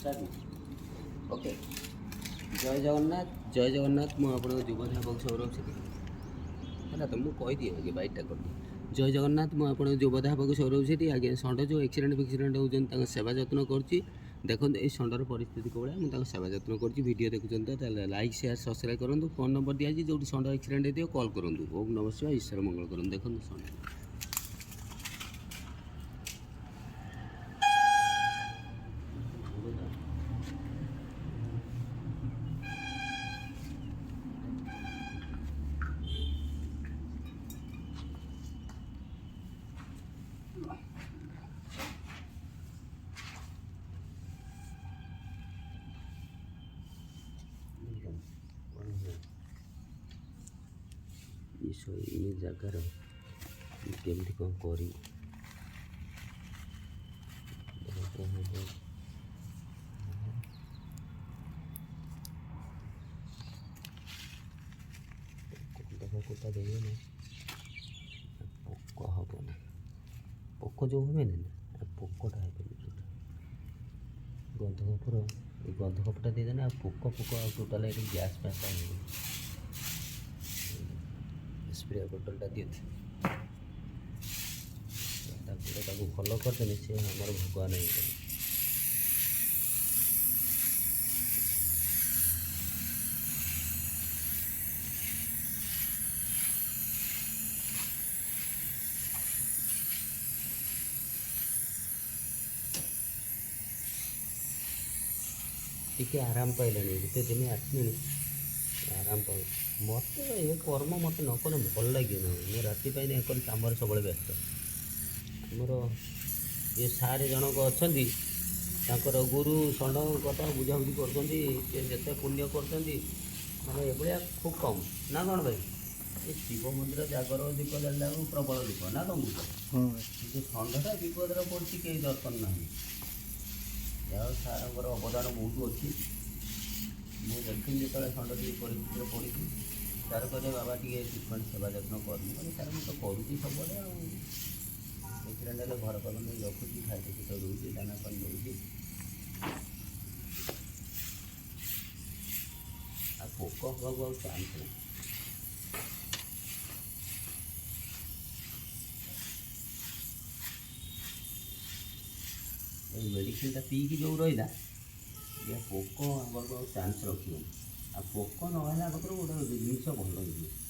okay जय जगन्नाथ मु आपन युवधा बक्स सौरभ है तो मुझे कहीदिए आगे बैठटा कर जय जगन्नाथ मु आपन युवधा बक्स सौरभ से आगे षंड जो एक्सीडेंट फिक्सीडेंट होती सेवा जत्न कर देखो ये षंडर परिस्थिति कौन मुझे सेवा जत्न कर देखुं तो लाइक शेयर सब्सक्राइब करूँ फोन नंबर दिखाई जो षंड एक्सीडेंट होती कॉल करूँ ओम नमः शिवाय ईश्वर मंगल करूँ देखो षंड ये जगार केमती कौन करी कोटा देवे ना पोक हम ना पोक जो हुए ना पोकटा गंध कपूर गंध कपूरटा देदेना पोक पोक टोटाल गैस फैस स्प्रे बोतलटा दिए भल करदे सी आमर भगवान हो टिके आराम पाइले गोटे दिन आसनी आराम पाइ मत ये कर्म मत न कले भल लगे ना मैं राति एक कम सब व्यस्त आमर ये सारे जनक अच्छा गुरु षंड कथा बुझाबुझी करते पुण्य कर माने ये खूब कम ना कौन भाई ये शिव मंदिर जागर दीप जल्ला प्रबल दीप ना कौन बुझ षंडटा विपद पड़ी कहीं दर्शन ना जहाँ सार अवदान बहुत अच्छी मुझे देखी जो षंड टी परिस्थिति पड़ी सार कहते बाबा टे ट्रिटमेंट सेवा जत्न कर सार मुझे तो करुँच सब एक्सीडेंट हेल्ले घर पाक नहीं रखुची खाद्य पीत दूसरी दाना पानी दूसरी आ पोक हवा चांस नहीं मेडिसिन पीकी जो रहा ये पोक आगे चांस रखी आ पोक ना पत्र गोटे जिनस भल